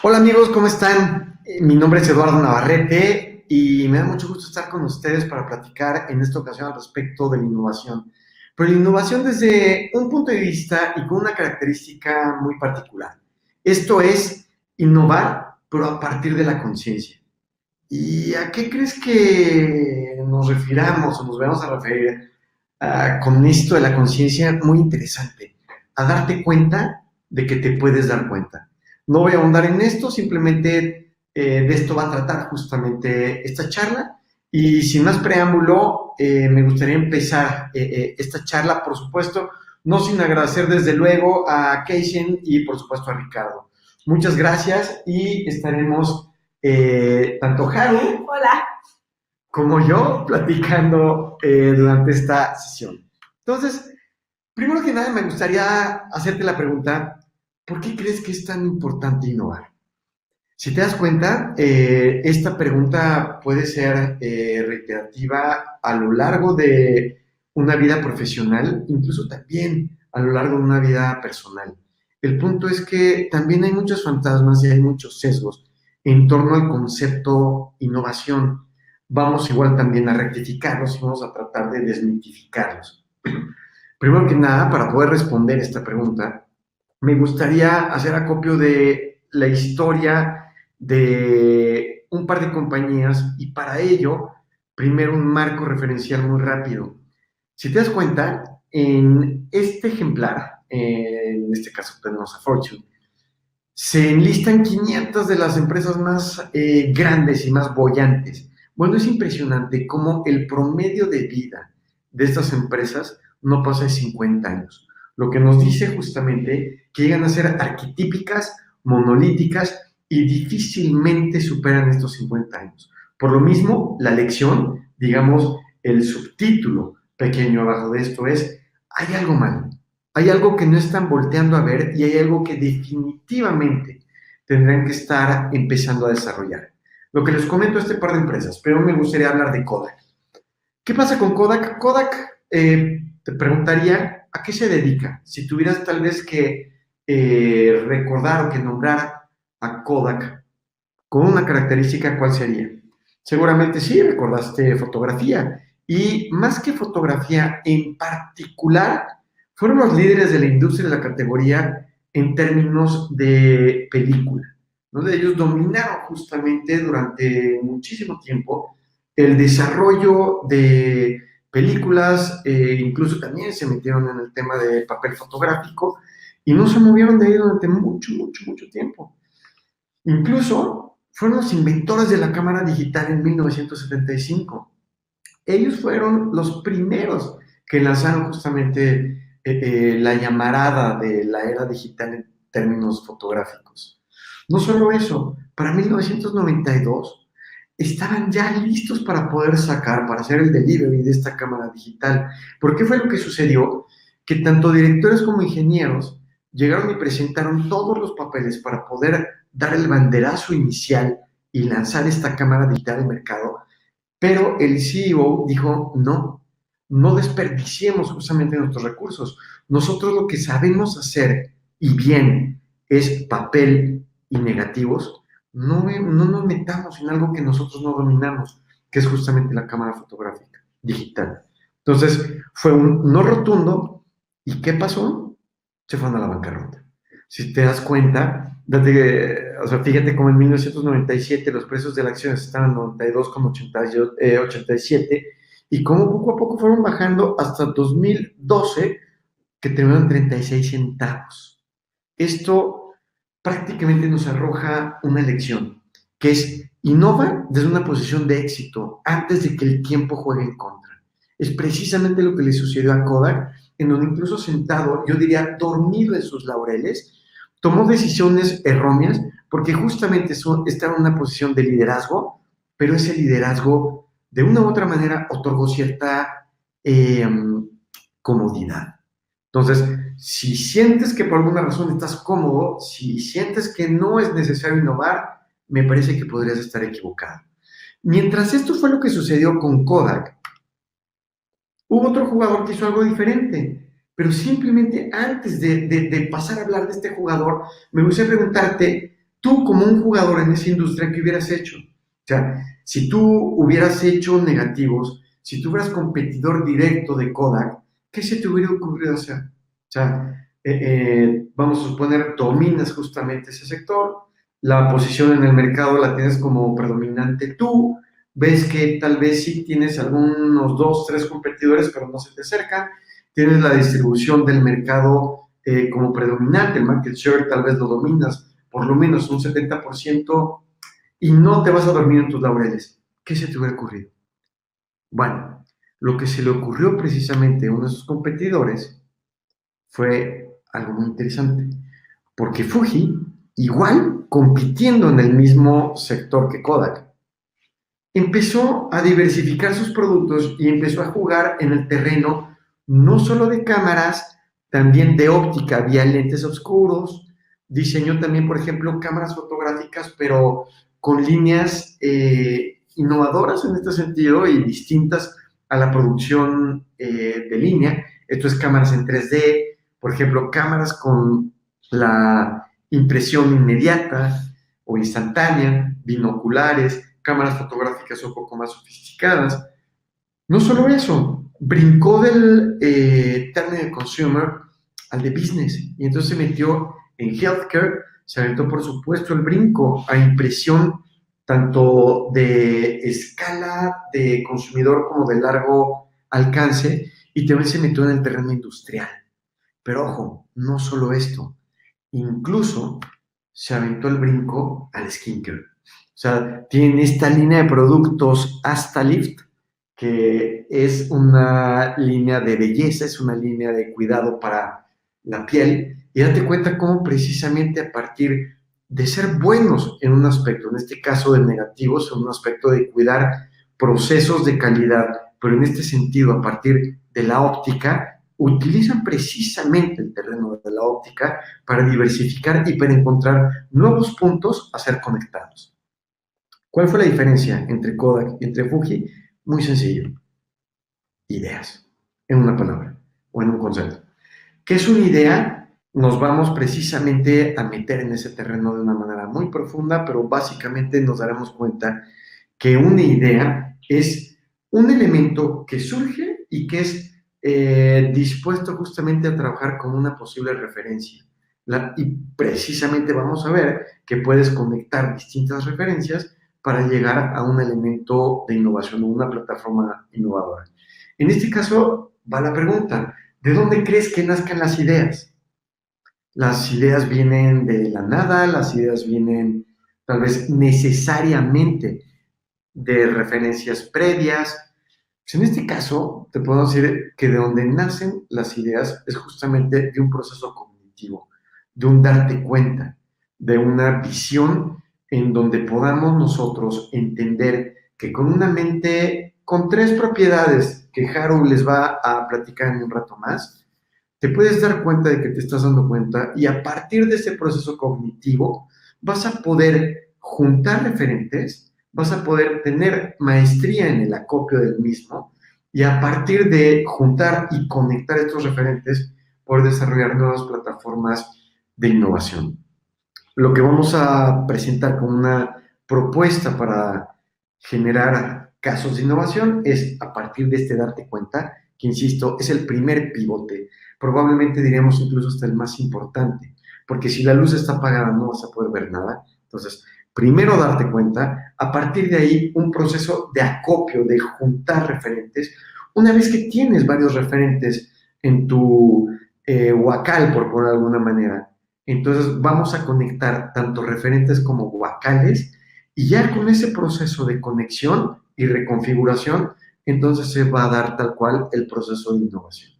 Hola amigos, ¿cómo están? Mi nombre es Eduardo Navarrete y me da mucho gusto estar con ustedes para platicar en esta ocasión al respecto de la innovación. Pero la innovación desde un punto de vista y con una característica muy particular. Esto es innovar, pero a partir de la conciencia. ¿Y a qué crees que nos refiramos o nos vamos a referir con esto de la conciencia? Muy interesante. A darte cuenta de que te puedes dar cuenta. No voy a ahondar en esto, simplemente de esto va a tratar justamente esta charla. Y sin más preámbulo, me gustaría empezar esta charla, por supuesto, no sin agradecer desde luego a Keisen y por supuesto a Ricardo. Muchas gracias y estaremos tanto Haru Hola. como yo platicando durante esta sesión. Entonces, primero que nada me gustaría hacerte la pregunta, ¿por qué crees que es tan importante innovar? Si te das cuenta, esta pregunta puede ser reiterativa a lo largo de una vida profesional, incluso también a lo largo de una vida personal. El punto es que también hay muchos fantasmas y hay muchos sesgos en torno al concepto innovación. Vamos igual también a rectificarlos y vamos a tratar de desmitificarlos. Primero que nada, para poder responder esta pregunta, me gustaría hacer acopio de la historia de un par de compañías y para ello, primero un marco referencial muy rápido. Si te das cuenta, en este ejemplar, en este caso tenemos a Fortune, se enlistan 500 de las empresas más grandes y más bollantes. Bueno, es impresionante cómo el promedio de vida de estas empresas no pasa de 50 años, lo que nos dice justamente que llegan a ser arquetípicas, monolíticas y difícilmente superan estos 50 años. Por lo mismo, la lección, digamos, el subtítulo pequeño abajo de esto es, hay algo mal, hay algo que no están volteando a ver y hay algo que definitivamente tendrán que estar empezando a desarrollar. Lo que les comento a este par de empresas, pero me gustaría hablar de Kodak. ¿Qué pasa con Kodak? Kodak, te preguntaría, ¿a qué se dedica? Si tuvieras tal vez que recordar o que nombrar a Kodak con una característica, ¿cuál sería? Seguramente sí, recordaste fotografía. Y más que fotografía, en particular, fueron los líderes de la industria de la categoría en términos de película, donde ellos dominaron justamente durante muchísimo tiempo el desarrollo de películas, incluso también se metieron en el tema de papel fotográfico y no se movieron de ahí durante mucho, mucho, mucho tiempo. Incluso fueron los inventores de la cámara digital en 1975. Ellos fueron los primeros que lanzaron justamente la llamarada de la era digital en términos fotográficos. No solo eso, para 1992 estaban ya listos para poder sacar, para hacer el delivery de esta cámara digital. ¿Por qué fue lo que sucedió? Que tanto directores como ingenieros llegaron y presentaron todos los papeles para poder dar el banderazo inicial y lanzar esta cámara digital al mercado, pero el CEO dijo, no, no desperdiciemos justamente nuestros recursos. Nosotros lo que sabemos hacer y bien es papel y negativos, no nos metamos en algo que nosotros no dominamos, que es justamente la cámara fotográfica digital. Entonces, fue un no rotundo. ¿Y qué pasó? Se fueron a la bancarrota. Si te das cuenta, o sea, fíjate cómo en 1997 los precios de la acción estaban en 92,87 y cómo poco a poco fueron bajando hasta 2012 que terminaron en 36 centavos. Esto prácticamente nos arroja una lección, que es innova desde una posición de éxito antes de que el tiempo juegue en contra. Es precisamente lo que le sucedió a Kodak, en donde incluso sentado, yo diría dormido en sus laureles, tomó decisiones erróneas porque justamente estaba en una posición de liderazgo, pero ese liderazgo de una u otra manera otorgó cierta eh, comodidad. Entonces, si sientes que por alguna razón estás cómodo, si sientes que no es necesario innovar, me parece que podrías estar equivocado. Mientras esto fue lo que sucedió con Kodak, hubo otro jugador que hizo algo diferente, pero simplemente antes de pasar a hablar de este jugador, me gustaría preguntarte, tú como un jugador en esa industria, ¿qué hubieras hecho? O sea, si tú hubieras hecho negativos, si tú fueras competidor directo de Kodak, ¿qué se te hubiera ocurrido hacer? O sea, vamos a suponer, dominas justamente ese sector, la posición en el mercado la tienes como predominante tú, ves que tal vez sí tienes algunos dos, tres competidores, pero no se te acercan, tienes la distribución del mercado como predominante, el market share tal vez lo dominas por lo menos un 70% y no te vas a dormir en tus laureles. ¿Qué se te hubiera ocurrido? Bueno, lo que se le ocurrió precisamente a uno de sus competidores fue algo muy interesante, porque Fuji, igual compitiendo en el mismo sector que Kodak, empezó a diversificar sus productos y empezó a jugar en el terreno no solo de cámaras, también de óptica, había lentes oscuros, diseñó también, por ejemplo, cámaras fotográficas, pero con líneas innovadoras en este sentido y distintas a la producción de línea. Esto es cámaras en 3D, por ejemplo, cámaras con la impresión inmediata o instantánea, binoculares, cámaras fotográficas un poco más sofisticadas. No solo eso, brincó del término de consumer al de business y entonces se metió en healthcare, se aventó por supuesto el brinco a impresión tanto de escala de consumidor como de largo alcance y también se metió en el terreno industrial. Pero ojo, no solo esto, incluso se aventó el brinco al skincare. O sea, tienen esta línea de productos Hasta Lift, que es una línea de belleza, es una línea de cuidado para la piel. Y date cuenta cómo precisamente a partir de ser buenos en un aspecto, en este caso de negativos, en un aspecto de cuidar procesos de calidad, pero en este sentido, a partir de la óptica, utilizan precisamente el terreno de la óptica para diversificar y para encontrar nuevos puntos a ser conectados. ¿Cuál fue la diferencia entre Kodak y entre Fuji? Muy sencillo. Ideas, en una palabra o en un concepto. ¿Qué es una idea? Nos vamos precisamente a meter en ese terreno de una manera muy profunda, pero básicamente nos daremos cuenta que una idea es un elemento que surge y que es dispuesto justamente a trabajar con una posible referencia. Y precisamente vamos a ver que puedes conectar distintas referencias para llegar a un elemento de innovación o una plataforma innovadora. En este caso, va la pregunta, ¿de dónde crees que nazcan las ideas? Las ideas vienen de la nada, las ideas vienen tal vez necesariamente de referencias previas. Pues en este caso, te puedo decir que de donde nacen las ideas es justamente de un proceso cognitivo, de un darte cuenta, de una visión en donde podamos nosotros entender que con una mente, con tres propiedades que Haru les va a platicar en un rato más, te puedes dar cuenta de que te estás dando cuenta y a partir de ese proceso cognitivo vas a poder juntar referentes, vas a poder tener maestría en el acopio del mismo y a partir de juntar y conectar estos referentes poder desarrollar nuevas plataformas de innovación. Lo que vamos a presentar como una propuesta para generar casos de innovación es a partir de este darte cuenta, que insisto, es el primer pivote, probablemente diríamos incluso hasta el más importante, porque si la luz está apagada no vas a poder ver nada. Entonces, primero darte cuenta, a partir de ahí un proceso de acopio, de juntar referentes. Una vez que tienes varios referentes en tu huacal, por poner de alguna manera, entonces vamos a conectar tanto referentes como huacales y ya con ese proceso de conexión y reconfiguración, entonces se va a dar tal cual el proceso de innovación.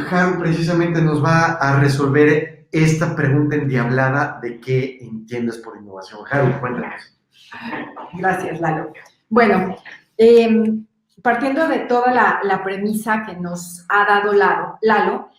Haru precisamente nos va a resolver esta pregunta endiablada de qué entiendes por innovación. Haru, cuéntanos. Gracias, Lalo. Bueno, partiendo de toda la premisa que nos ha dado Lalo,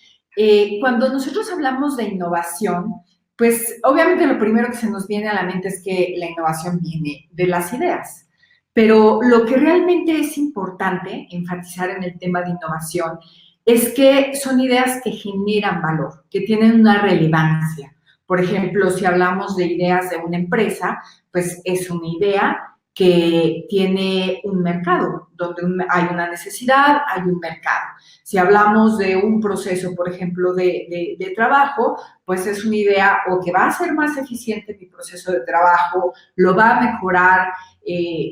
cuando nosotros hablamos de innovación, pues obviamente lo primero que se nos viene a la mente es que la innovación viene de las ideas. Pero lo que realmente es importante enfatizar en el tema de innovación es que son ideas que generan valor, que tienen una relevancia. Por ejemplo, si hablamos de ideas de una empresa, pues es una idea que tiene un mercado, donde hay una necesidad, hay un mercado. Si hablamos de un proceso, por ejemplo, de trabajo, pues es una idea o que va a ser más eficiente mi proceso de trabajo, lo va a mejorar,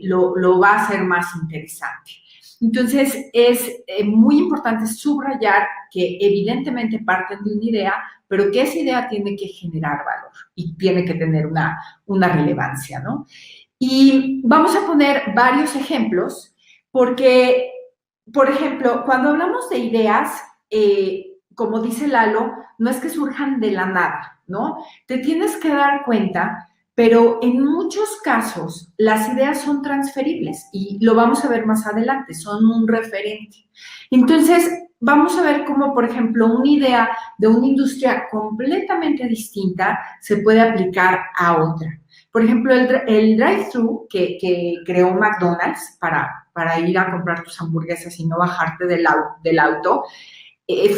lo va a hacer más interesante. Entonces, es muy importante subrayar que evidentemente parten de una idea, pero que esa idea tiene que generar valor y tiene que tener una relevancia, ¿no? Y vamos a poner varios ejemplos, porque, por ejemplo, cuando hablamos de ideas, como dice Lalo, no es que surjan de la nada, ¿no? Te tienes que dar cuenta, pero en muchos casos las ideas son transferibles y lo vamos a ver más adelante, son un referente. Entonces, vamos a ver cómo, por ejemplo, una idea de una industria completamente distinta se puede aplicar a otra. Por ejemplo, el drive-thru que creó McDonald's para ir a comprar tus hamburguesas y no bajarte del auto,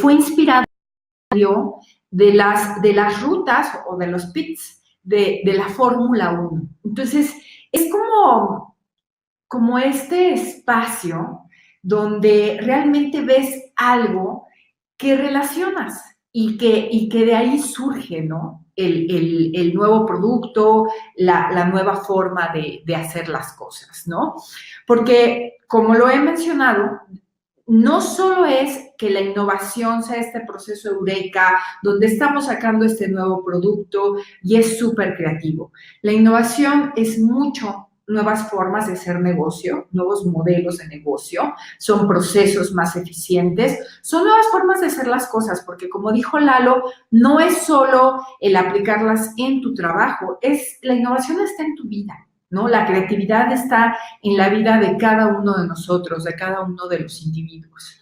fue inspirado de las rutas o de los pits de la Fórmula 1. Entonces, es como este espacio donde realmente ves algo que relacionas y que de ahí surge, ¿no? El nuevo producto, la nueva forma de hacer las cosas, ¿no? Porque, como lo he mencionado, no solo es que la innovación sea este proceso eureka, donde estamos sacando este nuevo producto y es súper creativo. La innovación es mucho nuevas formas de hacer negocio, nuevos modelos de negocio, son procesos más eficientes, son nuevas formas de hacer las cosas, porque como dijo Lalo, no es solo el aplicarlas en tu trabajo, la innovación está en tu vida, ¿no? La creatividad está en la vida de cada uno de nosotros, de cada uno de los individuos.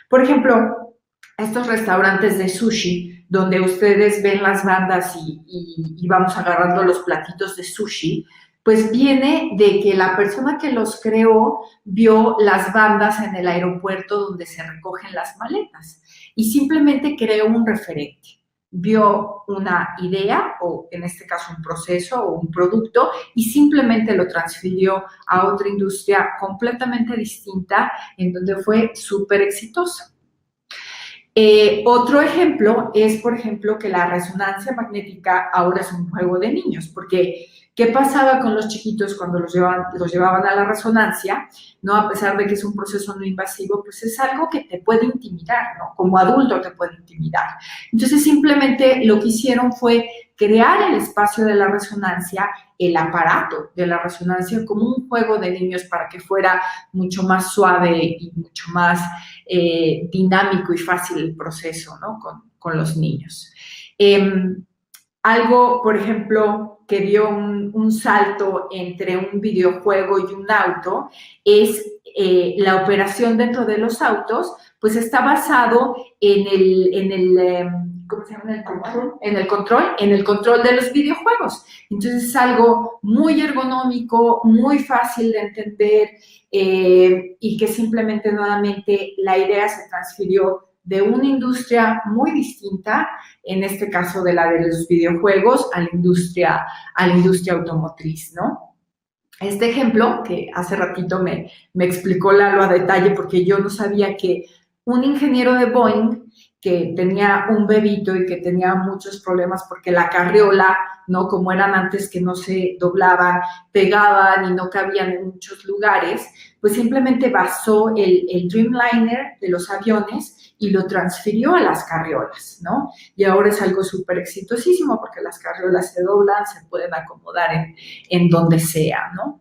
Por ejemplo, estos restaurantes de sushi, donde ustedes ven las bandas y vamos agarrando los platitos de sushi, pues viene de que la persona que los creó vio las bandas en el aeropuerto donde se recogen las maletas y simplemente creó un referente. Vio una idea, o en este caso un proceso o un producto, y simplemente lo transfirió a otra industria completamente distinta, en donde fue súper exitosa. Otro ejemplo es, por ejemplo, que la resonancia magnética ahora es un juego de niños, porque ¿qué pasaba con los chiquitos cuando los llevaban a la resonancia? ¿No? A pesar de que es un proceso no invasivo, pues es algo que te puede intimidar, ¿no? Como adulto te puede intimidar. Entonces, simplemente lo que hicieron fue crear el espacio de la resonancia, el aparato de la resonancia, como un juego de niños para que fuera mucho más suave y mucho más dinámico y fácil el proceso, ¿no? Con los niños. Algo, por ejemplo, que dio un salto entre un videojuego y un auto es la operación dentro de los autos, pues está basado ¿cómo se llama? En el control de los videojuegos. Entonces es algo muy ergonómico, muy fácil de entender y que simplemente nuevamente la idea se transfirió de una industria muy distinta, en este caso de la de los videojuegos, a la industria automotriz, ¿no? Este ejemplo, que hace ratito me explicó Lalo a detalle, porque yo no sabía que un ingeniero de Boeing que tenía un bebito y que tenía muchos problemas porque la carriola, ¿no? Como eran antes que no se doblaban, pegaban y no cabían en muchos lugares, pues simplemente basó el Dreamliner de los aviones y lo transfirió a las carriolas, ¿no? Y ahora es algo súper exitosísimo porque las carriolas se doblan, se pueden acomodar en donde sea, ¿no?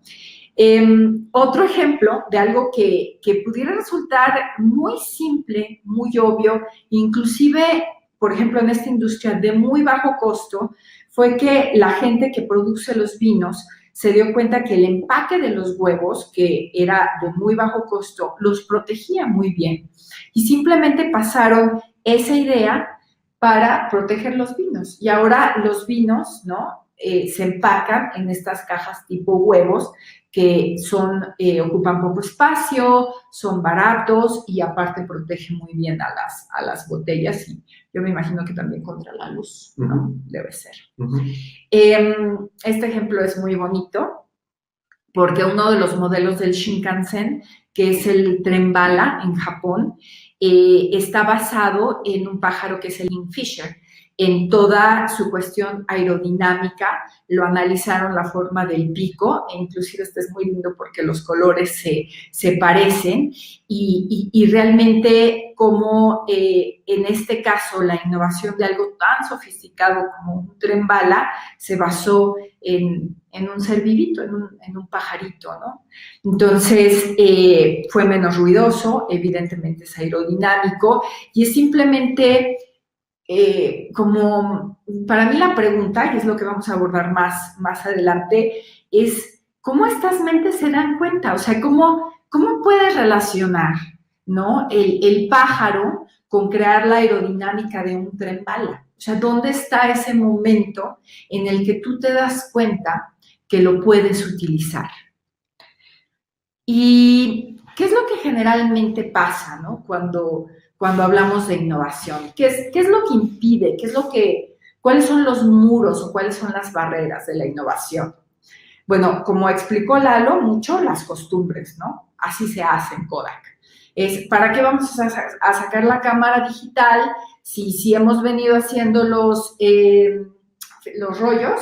Otro ejemplo de algo que pudiera resultar muy simple, muy obvio, inclusive, por ejemplo, en esta industria de muy bajo costo, fue que la gente que produce los vinos se dio cuenta que el empaque de los huevos, que era de muy bajo costo, los protegía muy bien. Y simplemente pasaron esa idea para proteger los vinos. Y ahora los vinos, ¿no? se empacan en estas cajas tipo huevos que ocupan poco espacio, son baratos y aparte protegen muy bien a las botellas y yo me imagino que también contra la luz, ¿no? Debe ser. Este ejemplo es muy bonito porque uno de los modelos del Shinkansen, que es el tren bala en Japón, está basado en un pájaro que es el kingfisher. En toda su cuestión aerodinámica, lo analizaron la forma del pico, e inclusive este es muy lindo porque los colores se parecen, y realmente como en este caso la innovación de algo tan sofisticado como un tren bala se basó en un ser vivito, en un pajarito, ¿no? Entonces, fue menos ruidoso, evidentemente es aerodinámico, y es simplemente como, para mí la pregunta, y es lo que vamos a abordar más adelante, es cómo estas mentes se dan cuenta, o sea, cómo puedes relacionar, ¿no? El pájaro con crear la aerodinámica de un tren bala. O sea, ¿dónde está ese momento en el que tú te das cuenta que lo puedes utilizar? ¿Y qué es lo que generalmente pasa, ¿no? Cuando hablamos de innovación? ¿Qué es lo que impide? ¿Cuáles son los muros o cuáles son las barreras de la innovación? Bueno, como explicó Lalo, mucho las costumbres, ¿no? Así se hace en Kodak. ¿Para qué vamos a sacar la cámara digital si hemos venido haciendo los rollos?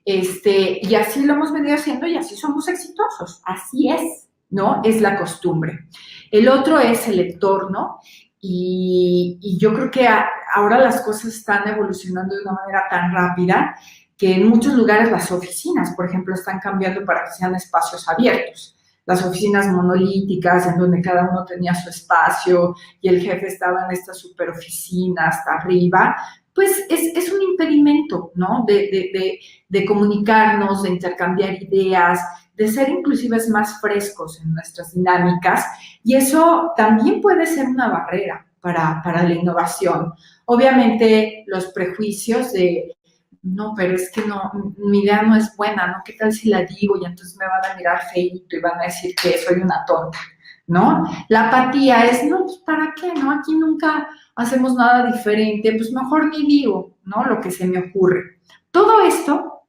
Y así lo hemos venido haciendo y así somos exitosos. Así es, ¿no? Es la costumbre. El otro es el entorno y yo creo que ahora las cosas están evolucionando de una manera tan rápida que en muchos lugares las oficinas, por ejemplo, están cambiando para que sean espacios abiertos. Las oficinas monolíticas, en donde cada uno tenía su espacio y el jefe estaba en esta super oficina hasta arriba, pues es un impedimento, ¿no? De comunicarnos, de intercambiar ideas, de ser inclusive más frescos en nuestras dinámicas, y eso también puede ser una barrera para la innovación. Obviamente, los prejuicios de no, pero es que no, mi idea no es buena, ¿no? ¿Qué tal si la digo? Y entonces me van a mirar feíto y van a decir que soy una tonta, ¿no? La apatía es, no, pues ¿para qué? ¿No? Aquí nunca hacemos nada diferente, pues mejor ni digo, ¿no? Lo que se me ocurre. Todo esto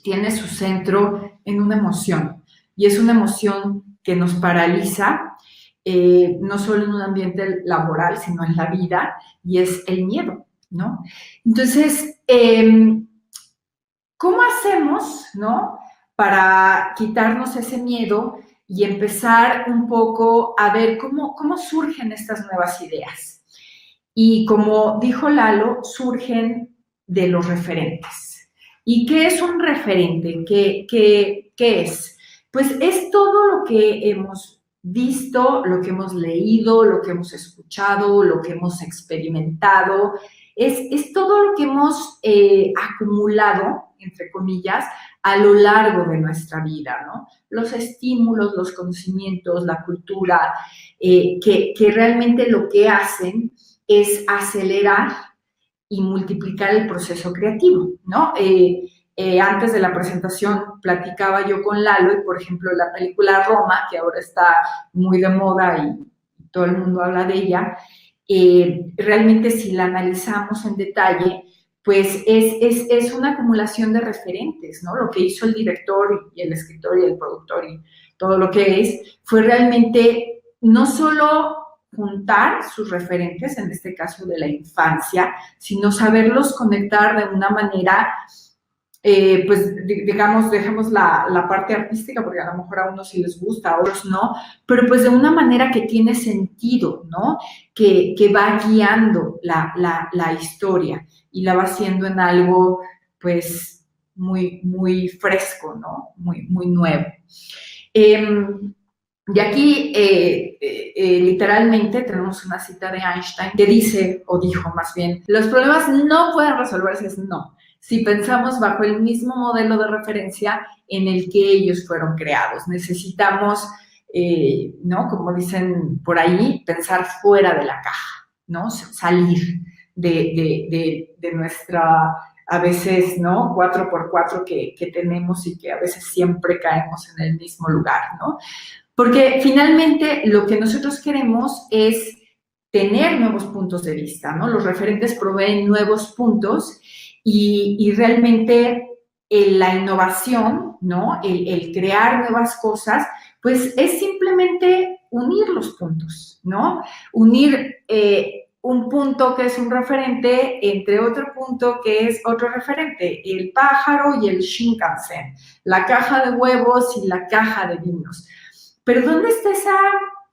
tiene su centro en una emoción, y es una emoción que nos paraliza, no solo en un ambiente laboral, sino en la vida, y es el miedo, ¿no? Entonces, ¿cómo hacemos, ¿no? Para quitarnos ese miedo y empezar un poco a ver cómo surgen estas nuevas ideas. Y como dijo Lalo, surgen de los referentes. ¿Y qué es un referente? ¿Qué es? Pues es todo lo que hemos visto, lo que hemos leído, lo que hemos escuchado, lo que hemos experimentado. Es todo lo que hemos acumulado, entre comillas, a lo largo de nuestra vida, ¿no? Los estímulos, los conocimientos, la cultura, que realmente lo que hacen es acelerar y multiplicar el proceso creativo, ¿no? Antes de la presentación platicaba yo con Lalo y, por ejemplo, la película Roma, que ahora está muy de moda y todo el mundo habla de ella, realmente si la analizamos en detalle, pues es una acumulación de referentes, ¿no? Lo que hizo el director y el escritor y el productor y todo lo que fue realmente no solo juntar sus referentes, en este caso de la infancia, sino saberlos conectar de una manera, pues digamos, dejemos la parte artística, porque a lo mejor a unos sí les gusta, a otros no, pero pues de una manera que tiene sentido, ¿no? Que va guiando la historia y la va haciendo en algo, pues, muy fresco, ¿no? Muy nuevo. Y aquí, literalmente, tenemos una cita de Einstein que dice, o dijo más bien, los problemas no pueden resolverse, no, si pensamos bajo el mismo modelo de referencia en el que ellos fueron creados. Necesitamos, ¿no? Como dicen por ahí, pensar fuera de la caja, ¿no? Salir de nuestra a veces, ¿no? 4x4 que tenemos y que a veces siempre caemos en el mismo lugar, ¿no? Porque finalmente lo que nosotros queremos es tener nuevos puntos de vista, ¿no? Los referentes proveen nuevos puntos y realmente la innovación, ¿no? El crear nuevas cosas, pues es simplemente unir los puntos, ¿no? Unir un punto que es un referente entre otro punto que es otro referente, el pájaro y el Shinkansen, la caja de huevos y la caja de vinos. Pero ¿dónde está esa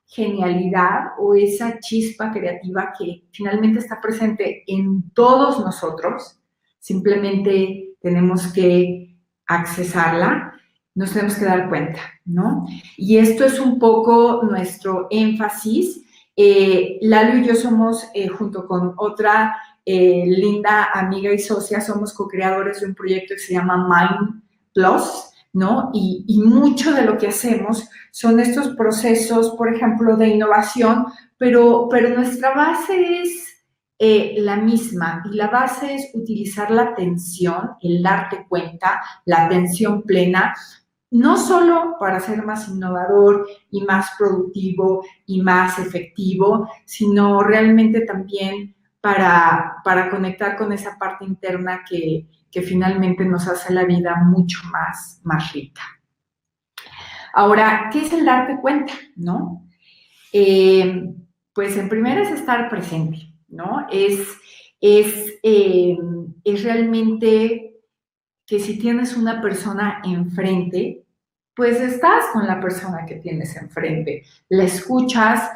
genialidad o esa chispa creativa que finalmente está presente en todos nosotros? Simplemente tenemos que accesarla, nos tenemos que dar cuenta, ¿no? Y esto es un poco nuestro énfasis. Lalo y yo somos, junto con otra linda amiga y socia, somos co-creadores de un proyecto que se llama Mind Plus, ¿no? Y mucho de lo que hacemos son estos procesos, por ejemplo, de innovación, pero nuestra base es la misma, y la base es utilizar la atención, el darte cuenta, la atención plena, no solo para ser más innovador y más productivo y más efectivo, sino realmente también para conectar con esa parte interna que finalmente nos hace la vida mucho más rica. Ahora, ¿qué es el darte cuenta, no? Pues en primera es estar presente, ¿no? Es realmente que si tienes una persona enfrente, pues estás con la persona que tienes enfrente, la escuchas,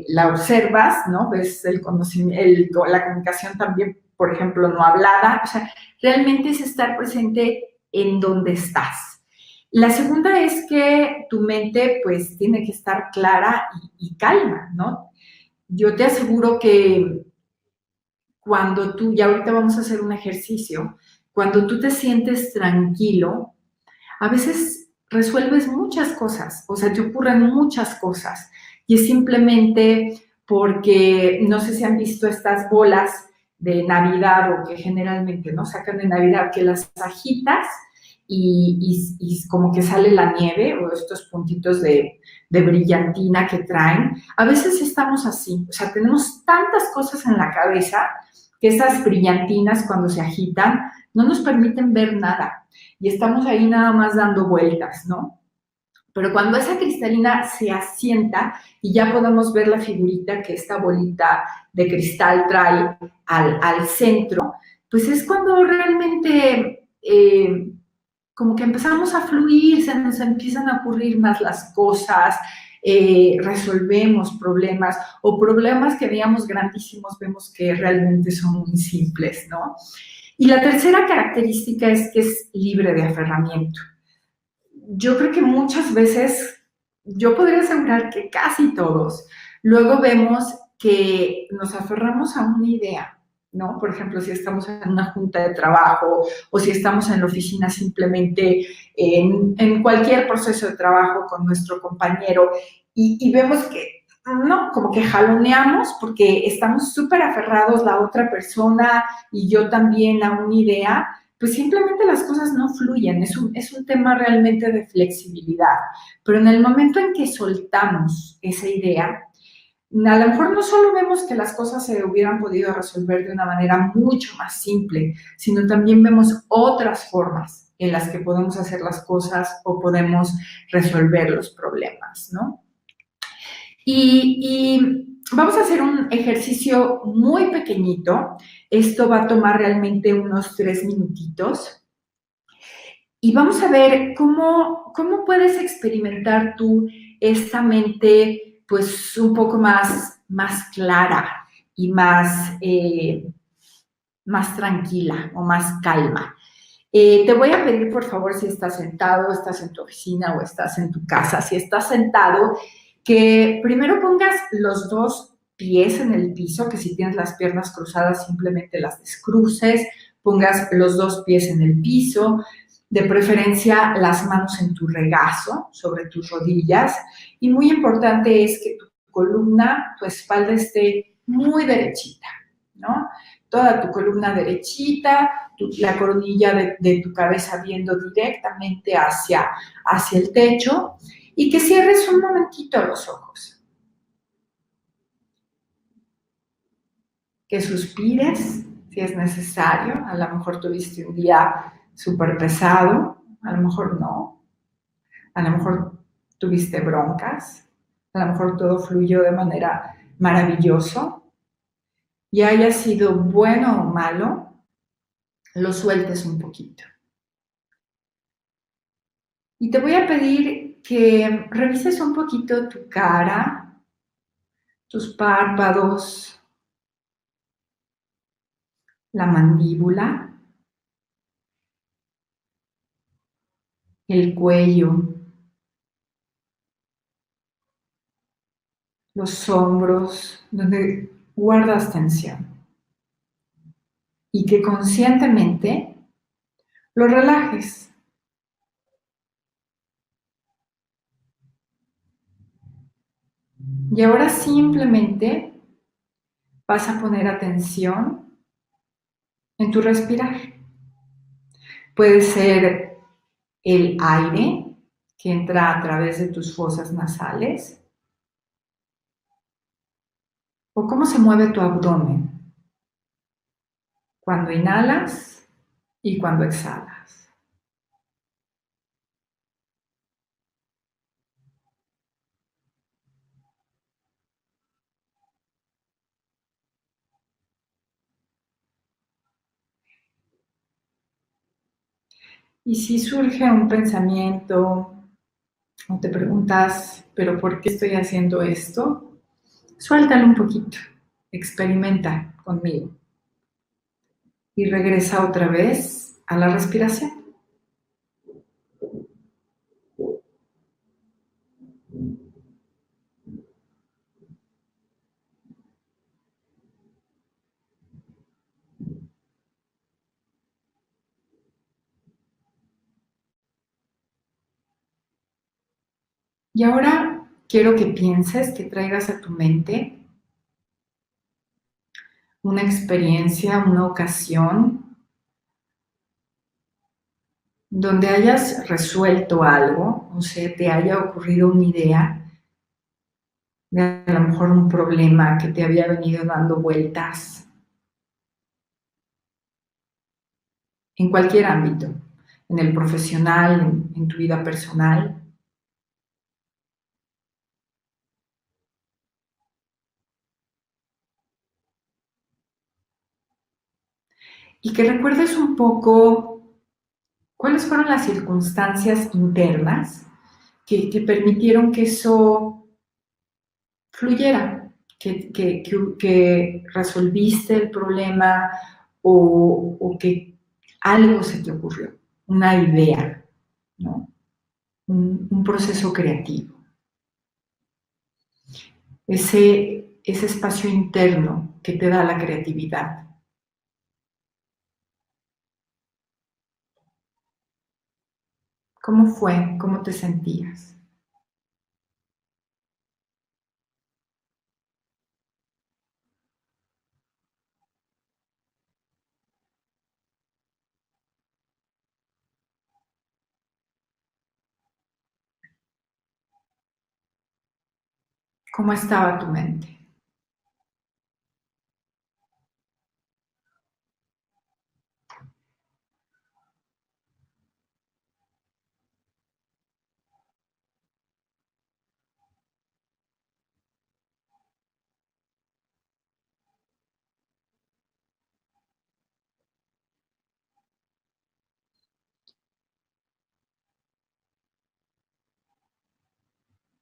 la observas, ¿no? Ves el conocimiento, la comunicación también, por ejemplo, no hablada, o sea, realmente es estar presente en donde estás. La segunda es que tu mente, pues, tiene que estar clara y calma, ¿no? Yo te aseguro que cuando tú, y ahorita vamos a hacer un ejercicio, cuando tú te sientes tranquilo, a veces resuelves muchas cosas, o sea, te ocurren muchas cosas, y es simplemente porque, no sé si han visto estas bolas de Navidad o que generalmente, ¿no? Sacan de Navidad, que las agitas y como que sale la nieve o estos puntitos de brillantina que traen. A veces estamos así, o sea, tenemos tantas cosas en la cabeza que esas brillantinas cuando se agitan no nos permiten ver nada y estamos ahí nada más dando vueltas, ¿no? Pero cuando esa cristalina se asienta y ya podemos ver la figurita que esta bolita de cristal trae al centro, pues es cuando realmente como que empezamos a fluir, se nos empiezan a ocurrir más las cosas, resolvemos problemas o problemas que veíamos grandísimos, vemos que realmente son muy simples, ¿no? Y la tercera característica es que es libre de aferramiento. Yo creo que muchas veces, yo podría asegurar que casi todos, luego vemos que nos aferramos a una idea, ¿no? Por ejemplo, si estamos en una junta de trabajo o si estamos en la oficina simplemente en cualquier proceso de trabajo con nuestro compañero y vemos que, no, como que jaloneamos porque estamos súper aferrados la otra persona y yo también a una idea, pues simplemente las cosas no fluyen, es un tema realmente de flexibilidad. Pero en el momento en que soltamos esa idea, a lo mejor no solo vemos que las cosas se hubieran podido resolver de una manera mucho más simple, sino también vemos otras formas en las que podemos hacer las cosas o podemos resolver los problemas, ¿no? Y vamos a hacer un ejercicio muy pequeñito. Esto va a tomar realmente unos 3 minutitos. Y vamos a ver cómo puedes experimentar tú esta mente, pues, un poco más clara y más tranquila o más calma. Te voy a pedir, por favor, si estás sentado, estás en tu oficina o estás en tu casa, si estás sentado, que primero pongas los 2 pies en el piso, que si tienes las piernas cruzadas simplemente las descruces, pongas los 2 pies en el piso, de preferencia las manos en tu regazo, sobre tus rodillas, y muy importante es que tu columna, tu espalda esté muy derechita, ¿no? Toda tu columna derechita, la coronilla de tu cabeza viendo directamente hacia el techo y que cierres un momentito los ojos. Que suspires si es necesario. A lo mejor tuviste un día súper pesado, a lo mejor no. A lo mejor tuviste broncas, a lo mejor todo fluyó de manera maravillosa. Y haya sido bueno o malo, lo sueltes un poquito. Y te voy a pedir que revises un poquito tu cara, tus párpados, la mandíbula, el cuello, los hombros, donde guardas tensión. Y que conscientemente lo relajes. Y ahora simplemente vas a poner atención en tu respirar. Puede ser el aire que entra a través de tus fosas nasales o cómo se mueve tu abdomen cuando inhalas y cuando exhalas. Y si surge un pensamiento o te preguntas, ¿pero por qué estoy haciendo esto? Suéltalo un poquito, experimenta conmigo y regresa otra vez a la respiración. Y ahora quiero que pienses, que traigas a tu mente una experiencia, una ocasión donde hayas resuelto algo, o sea, te haya ocurrido una idea de a lo mejor un problema que te había venido dando vueltas en cualquier ámbito, en el profesional, en tu vida personal. Y que recuerdes un poco cuáles fueron las circunstancias internas que permitieron que eso fluyera, que resolviste el problema o que algo se te ocurrió, una idea, ¿no? Un proceso creativo. Ese espacio interno que te da la creatividad. ¿Cómo fue? ¿Cómo te sentías? ¿Cómo estaba tu mente?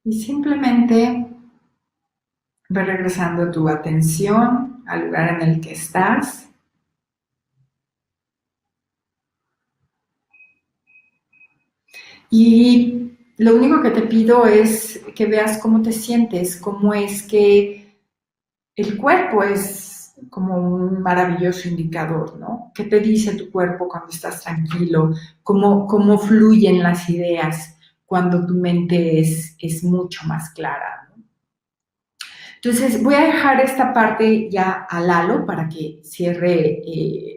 Y simplemente ve regresando tu atención al lugar en el que estás. Y lo único que te pido es que veas cómo te sientes, cómo es que el cuerpo es como un maravilloso indicador, ¿no? ¿Qué te dice tu cuerpo cuando estás tranquilo? ¿Cómo fluyen las ideas cuando tu mente es mucho más clara? Entonces, voy a dejar esta parte ya a Lalo para que cierre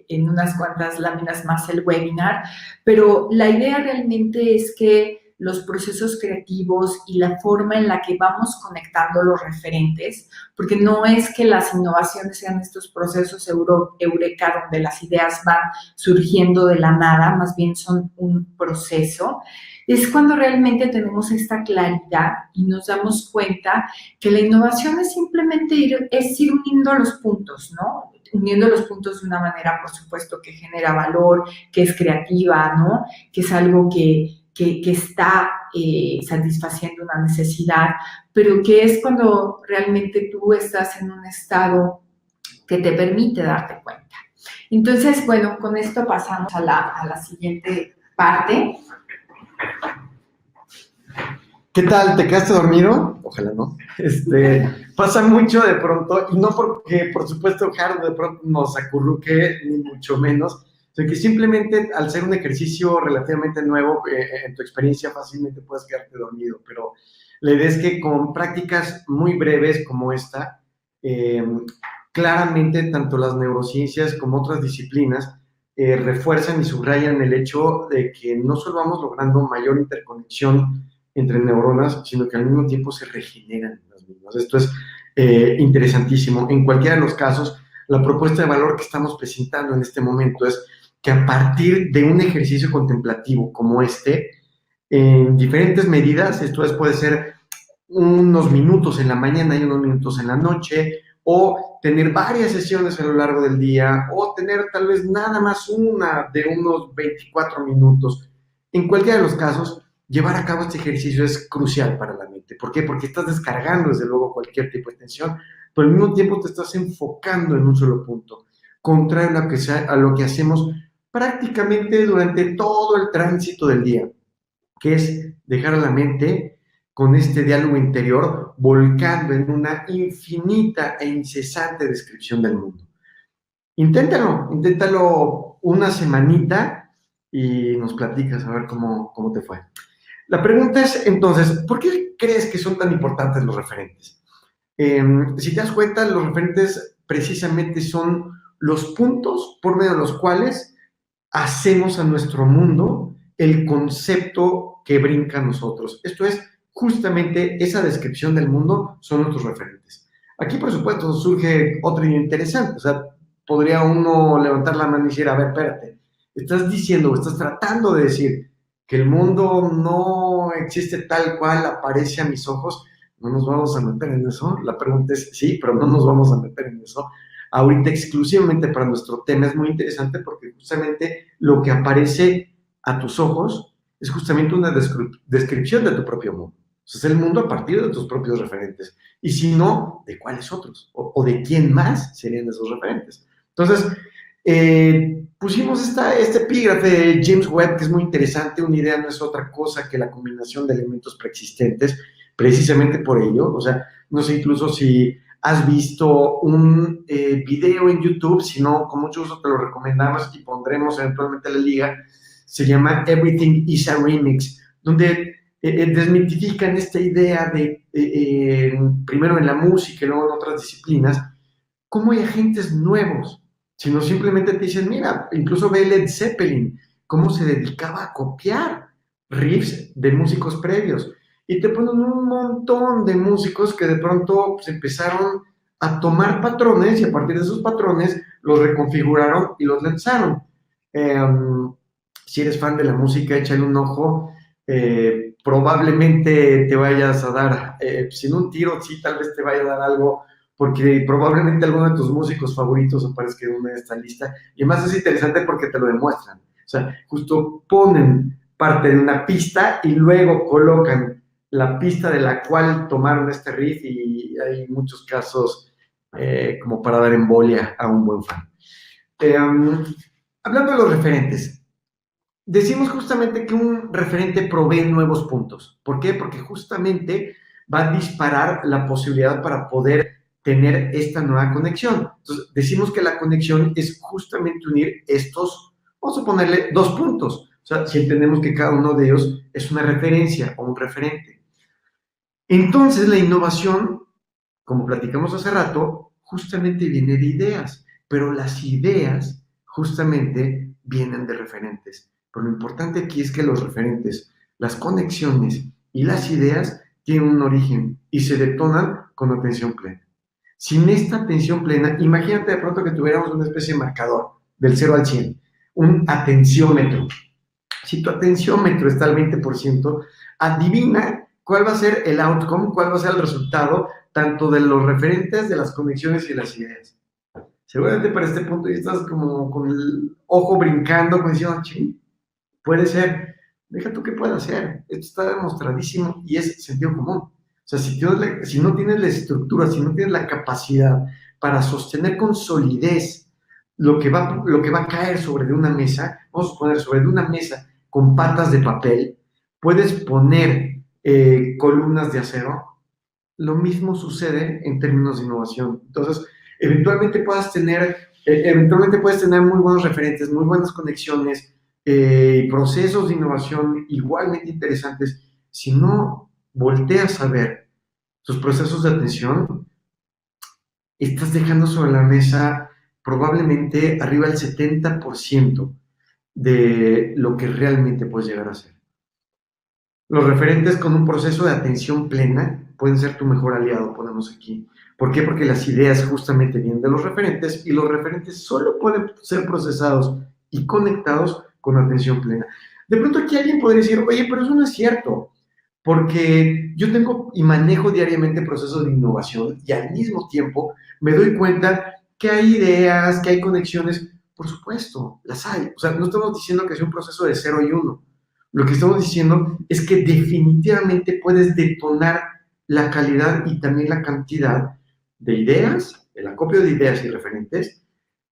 en unas cuantas láminas más el webinar, pero la idea realmente es que los procesos creativos y la forma en la que vamos conectando los referentes, porque no es que las innovaciones sean estos procesos eureka donde las ideas van surgiendo de la nada, más bien son un proceso, es cuando realmente tenemos esta claridad y nos damos cuenta que la innovación es simplemente ir uniendo los puntos, ¿no? Uniendo los puntos de una manera, por supuesto, que genera valor, que es creativa, ¿no? Que es algo que está satisfaciendo una necesidad, pero que es cuando realmente tú estás en un estado que te permite darte cuenta. Entonces, bueno, con esto pasamos a la siguiente parte. ¿Qué tal? ¿Te quedaste dormido? Ojalá no. Pasa mucho de pronto, y no porque, por supuesto, Harold de pronto nos acurruque, ni mucho menos, sino que simplemente al ser un ejercicio relativamente nuevo, en tu experiencia fácilmente puedes quedarte dormido, pero la idea es que con prácticas muy breves como esta, claramente tanto las neurociencias como otras disciplinas refuerzan y subrayan el hecho de que no solo vamos logrando mayor interconexión entre neuronas, sino que al mismo tiempo se regeneran las mismas. Esto es interesantísimo. En cualquiera de los casos, la propuesta de valor que estamos presentando en este momento es que a partir de un ejercicio contemplativo como este, en diferentes medidas, esto es, puede ser unos minutos en la mañana y unos minutos en la noche, o tener varias sesiones a lo largo del día, o tener tal vez nada más una de unos 24 minutos. En cualquiera de los casos, llevar a cabo este ejercicio es crucial para la mente. ¿Por qué? Porque estás descargando, desde luego, cualquier tipo de tensión, pero al mismo tiempo te estás enfocando en un solo punto, contrario a lo que hacemos prácticamente durante todo el tránsito del día, que es dejar a la mente con este diálogo interior volcando en una infinita e incesante descripción del mundo. Inténtalo una semanita y nos platicas a ver cómo te fue. La pregunta es, entonces, ¿por qué crees que son tan importantes los referentes? Si te das cuenta, los referentes precisamente son los puntos por medio de los cuales hacemos a nuestro mundo el concepto que brinca a nosotros. Esto es, justamente esa descripción del mundo son nuestros referentes. Aquí, por supuesto, surge otro interesante. O sea, podría uno levantar la mano y decir, a ver, espérate, estás diciendo, estás tratando de decir que el mundo no existe tal cual aparece a mis ojos. No nos vamos a meter en eso. La pregunta es sí, pero no nos vamos a meter en eso. Ahorita exclusivamente para nuestro tema es muy interesante porque justamente lo que aparece a tus ojos es justamente una descripción de tu propio mundo. O sea, es el mundo a partir de tus propios referentes. Y si no, ¿de cuáles otros? O de quién más serían esos referentes. Entonces, pusimos este epígrafe de James Webb, que es muy interesante. Una idea no es otra cosa que la combinación de elementos preexistentes, precisamente por ello. O sea, no sé incluso si has visto un video en YouTube, si no, con mucho gusto te lo recomendamos y pondremos eventualmente la liga. Se llama Everything is a Remix, donde desmitifican esta idea de, primero en la música y luego en otras disciplinas, cómo hay agentes nuevos, sino simplemente te dicen, mira, incluso ve Led Zeppelin, cómo se dedicaba a copiar riffs de músicos previos. Y te ponen un montón de músicos que de pronto pues, empezaron a tomar patrones y a partir de esos patrones los reconfiguraron y los lanzaron. Si eres fan de la música, échale un ojo. Probablemente te vayas a dar, sin un tiro, sí, tal vez te vaya a dar algo, porque probablemente alguno de tus músicos favoritos aparezca en una de esta lista. Y además es interesante porque te lo demuestran. O sea, justo ponen parte de una pista y luego colocan la pista de la cual tomaron este riff y hay muchos casos como para dar embolia a un buen fan. Hablando de los referentes, decimos justamente que un referente provee nuevos puntos. ¿Por qué? Porque justamente va a disparar la posibilidad para poder tener esta nueva conexión. Entonces, decimos que la conexión es justamente unir estos, vamos a ponerle 2 puntos. O sea, si entendemos que cada uno de ellos es una referencia o un referente. Entonces, la innovación como platicamos hace rato, justamente viene de ideas, pero las ideas justamente vienen de referentes. Pero lo importante aquí es que los referentes, las conexiones y las ideas tienen un origen y se detonan con atención plena. Sin esta atención plena, imagínate de pronto que tuviéramos una especie de marcador del 0 al 100, un atenciómetro. Si tu atenciómetro está al 20%, adivina cuál va a ser el outcome, cuál va a ser el resultado, tanto de los referentes, de las conexiones y las ideas. Seguramente para este punto ya estás como con el ojo brincando, como diciendo, ching, puede ser. Deja tú que pueda ser. Esto está demostradísimo y es sentido común. O sea, si no tienes la estructura, si no tienes la capacidad para sostener con solidez lo que va a caer sobre de una mesa, vamos a poner sobre de una mesa con patas de papel, puedes poner columnas de acero. Lo mismo sucede en términos de innovación. Entonces, eventualmente puedes tener muy buenos referentes, muy buenas conexiones, procesos de innovación igualmente interesantes. Si no volteas a ver tus procesos de atención, estás dejando sobre la mesa probablemente arriba del 70% de lo que realmente puedes llegar a ser. Los referentes con un proceso de atención plena pueden ser tu mejor aliado, ponemos aquí. ¿Por qué? Porque las ideas justamente vienen de los referentes y los referentes solo pueden ser procesados y conectados con atención plena. De pronto aquí alguien podría decir, oye, pero eso no es cierto, porque yo tengo y manejo diariamente procesos de innovación y al mismo tiempo me doy cuenta que hay ideas, que hay conexiones. Por supuesto, las hay. O sea, no estamos diciendo que sea un proceso de 0 y 1. Lo que estamos diciendo es que definitivamente puedes detonar la calidad y también la cantidad de ideas, el acopio de ideas y referentes,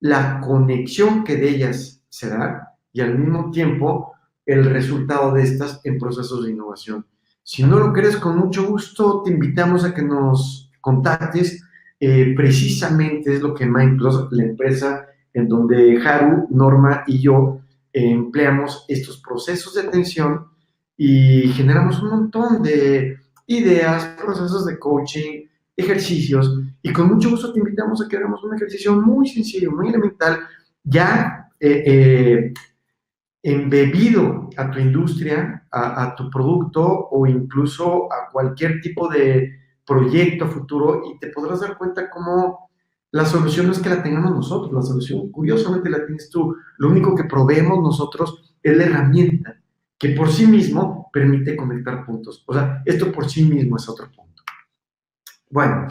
la conexión que de ellas se da y al mismo tiempo el resultado de estas en procesos de innovación. Si no lo crees, con mucho gusto te invitamos a que nos contactes. Precisamente es lo que MindPlus, la empresa en donde Haru, Norma y yo empleamos estos procesos de atención y generamos un montón de ideas, procesos de coaching, ejercicios, y con mucho gusto te invitamos a que hagamos un ejercicio muy sencillo, muy elemental, ya embebido a tu industria, a tu producto o incluso a cualquier tipo de proyecto futuro, y te podrás dar cuenta cómo la solución no es que la tengamos nosotros, la solución curiosamente la tienes tú. Lo único que proveemos nosotros es la herramienta que por sí mismo permite conectar puntos. O sea, esto por sí mismo es otro punto. Bueno,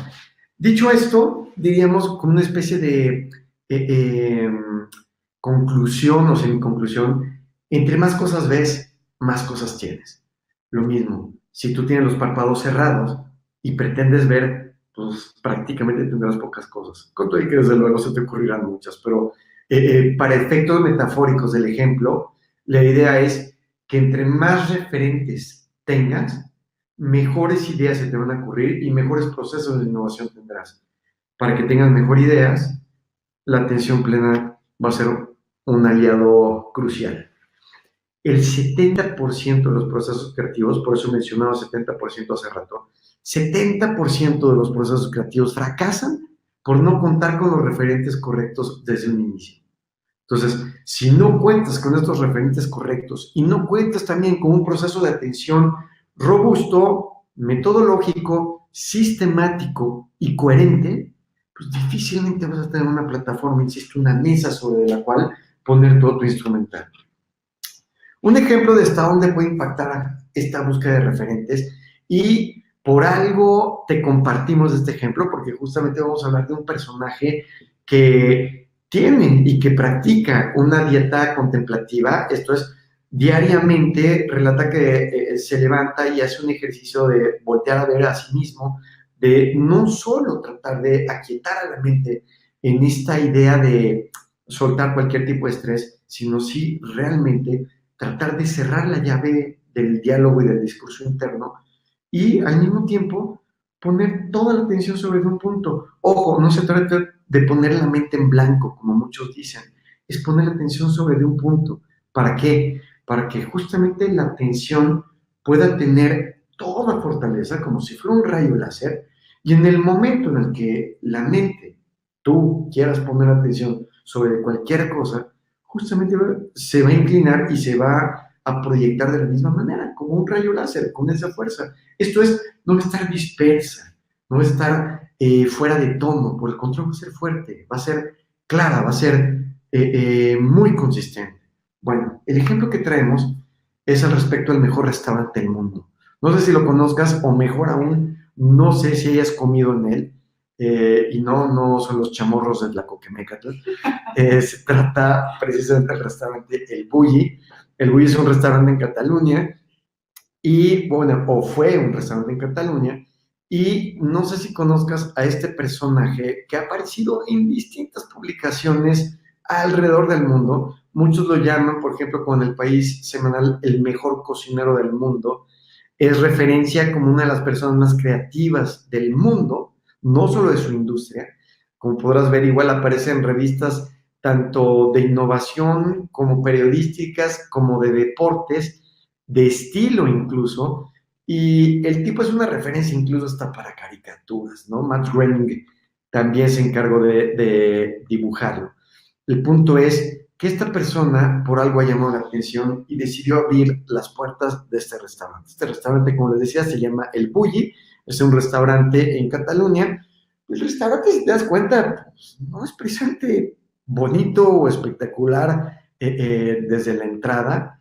dicho esto, diríamos como una especie de conclusión o semi-conclusión, entre más cosas ves, más cosas tienes. Lo mismo, si tú tienes los párpados cerrados y pretendes ver, pues prácticamente tendrás pocas cosas. Con todo y que desde luego se te ocurrirán muchas, pero para efectos metafóricos del ejemplo, la idea es que entre más referentes tengas, mejores ideas se te van a ocurrir y mejores procesos de innovación tendrás. Para que tengas mejores ideas, la atención plena va a ser un aliado crucial. El 70% de los procesos creativos, por eso mencionaba 70% hace rato, 70% de los procesos creativos fracasan por no contar con los referentes correctos desde un inicio. Entonces, si no cuentas con estos referentes correctos y no cuentas también con un proceso de atención robusto, metodológico, sistemático y coherente, pues difícilmente vas a tener una plataforma, insisto, una mesa sobre la cual poner todo tu instrumental. Un ejemplo de hasta dónde puede impactar esta búsqueda de referentes, y por algo te compartimos este ejemplo, porque justamente vamos a hablar de un personaje que tiene y que practica una dieta contemplativa. Esto es, diariamente relata que se levanta y hace un ejercicio de voltear a ver a sí mismo, de no solo tratar de aquietar a la mente en esta idea de soltar cualquier tipo de estrés, sino sí realmente tratar de cerrar la llave del diálogo y del discurso interno y al mismo tiempo poner toda la atención sobre un punto. Ojo, no se trata de poner la mente en blanco, como muchos dicen, es poner la atención sobre un punto. ¿Para qué? Para que justamente la atención pueda tener toda fortaleza, como si fuera un rayo láser, Y en el momento en el que la mente, tú quieras poner atención sobre cualquier cosa, justamente se va a inclinar y se va a proyectar de la misma manera, como un rayo láser, con esa fuerza. Esto es, no va a estar dispersa, no va a estar fuera de tono, por el contrario, va a ser fuerte, va a ser clara, va a ser muy consistente. Bueno, el ejemplo que traemos es al respecto al mejor restaurante del mundo. No sé si lo conozcas o mejor aún, no sé si hayas comido en él. Y no son los chamorros de la Coquemécatl. Se trata precisamente del restaurante El Bulli. El Bulli es un restaurante en Cataluña y, bueno, o fue un restaurante en Cataluña, y no sé si conozcas a este personaje que ha aparecido en distintas publicaciones alrededor del mundo. Muchos lo llaman, por ejemplo, con El País semanal, el mejor cocinero del mundo. Es referencia como una de las personas más creativas del mundo, no solo de su industria. Como podrás ver, igual aparece en revistas tanto de innovación como periodísticas, como de deportes, de estilo incluso, y el tipo es una referencia incluso hasta para caricaturas, ¿no? Matt Groening también se encargó de dibujarlo. El punto es que esta persona por algo ha llamado la atención y decidió abrir las puertas de este restaurante. Este restaurante, como les decía, se llama El Bulli, es un restaurante en Cataluña. El restaurante, si te das cuenta, pues, no es precisamente bonito o espectacular desde la entrada.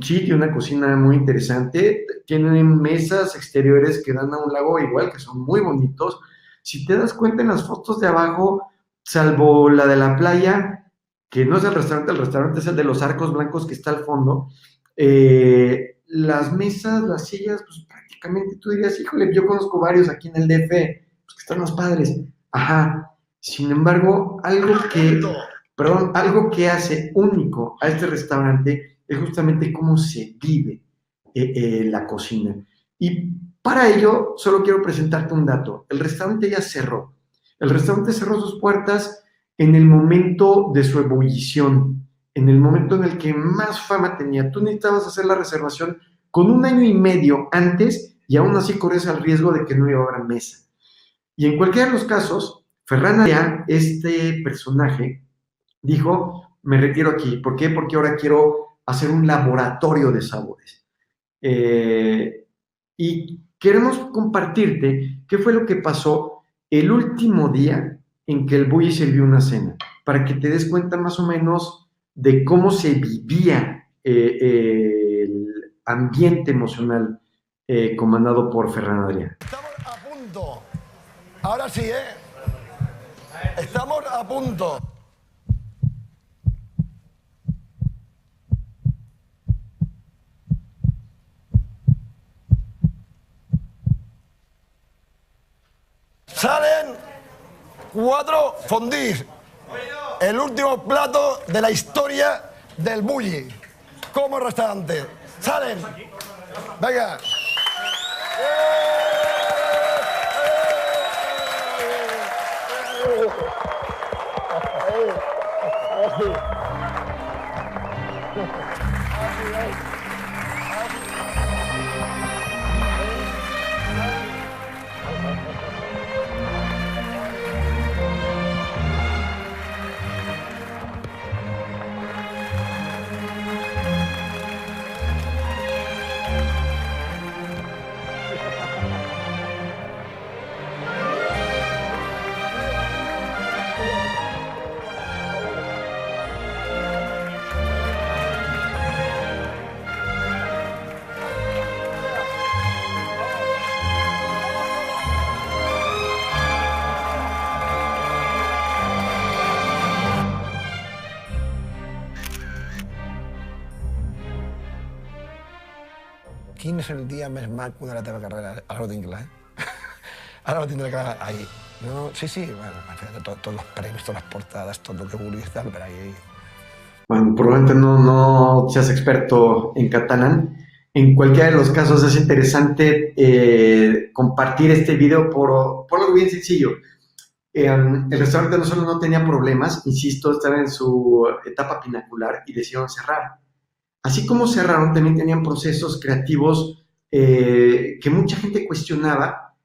Sí, tiene una cocina muy interesante, tienen mesas exteriores que dan a un lago igual, que son muy bonitos. Si te das cuenta en las fotos de abajo, salvo la de la playa, que no es el restaurante es el de los arcos blancos que está al fondo, las mesas, las sillas, pues prácticamente tú dirías, híjole, yo conozco varios aquí en el DF, pues que están los padres. Ajá. Sin embargo, algo que hace único a este restaurante es justamente cómo se vive la cocina. Y para ello, solo quiero presentarte un dato. El restaurante ya cerró. El restaurante cerró sus puertas en el momento de su ebullición, en el momento en el que más fama tenía. Tú necesitabas hacer la reservación con 1 año y medio antes y aún así corres el riesgo de que no iba a haber mesa. Y en cualquiera de los casos, Ferran Adrià, este personaje, dijo, me retiro aquí. ¿Por qué? Porque ahora quiero hacer un laboratorio de sabores. Y queremos compartirte qué fue lo que pasó el último día en que el Bulli sirvió una cena, para que te des cuenta más o menos de cómo se vivía el ambiente emocional comandado por Ferran Adrià. Estamos a punto. Ahora sí, Estamos a punto. Salen 4 fondis. El último plato de la historia del Bulli como restaurante. Salen. Venga. Quin és el dia més maco de la teva carrera? Ara ho tinc clar, Ara ho tindré clar ahí. No, sí, bueno, tots los premis, todas las portadas, tot el que vulguis, tal, pero ahí... Bueno, probablemente no seas experto en catalán. En cualquiera de los casos es interesante compartir este video por algo bien sencillo. El restaurante no solo no tenía problemas, insisto, estaba en su etapa pinacular y decidieron cerrar. Así como cerraron, también tenían procesos creativos que mucha gente cuestionaba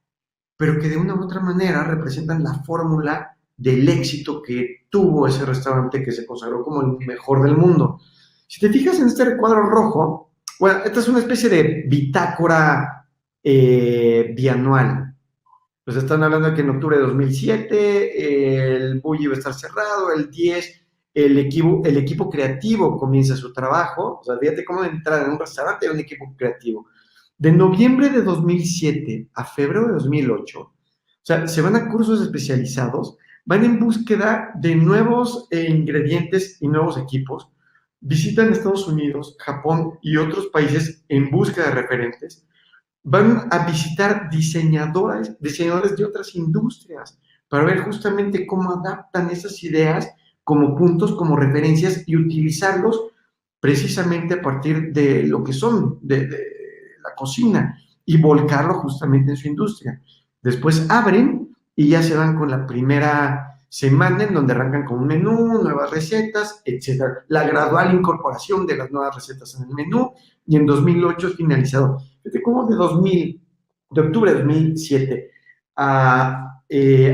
pero que de una u otra manera representan la fórmula del éxito que tuvo ese restaurante que se consagró como el mejor del mundo. Si te fijas en este recuadro rojo, bueno, esta es una especie de bitácora bianual. Pues están hablando de que en octubre de 2007 el Bulli iba a estar cerrado, el 10 el equipo creativo comienza su trabajo. O sea, fíjate cómo de entrar en un restaurante hay un equipo creativo. De noviembre de 2007 a febrero de 2008, o sea, se van a cursos especializados, van en búsqueda de nuevos ingredientes y nuevos equipos, visitan Estados Unidos, Japón y otros países en búsqueda de referentes, van a visitar diseñadores de otras industrias para ver justamente cómo adaptan esas ideas como puntos, como referencias y utilizarlos precisamente a partir de lo que son de la cocina y volcarlo justamente en su industria. Después abren y ya se van con la primera semana en donde arrancan con un menú, nuevas recetas, etc. La gradual incorporación de las nuevas recetas en el menú y en 2008 es finalizado. Fíjate cómo de octubre de 2007 a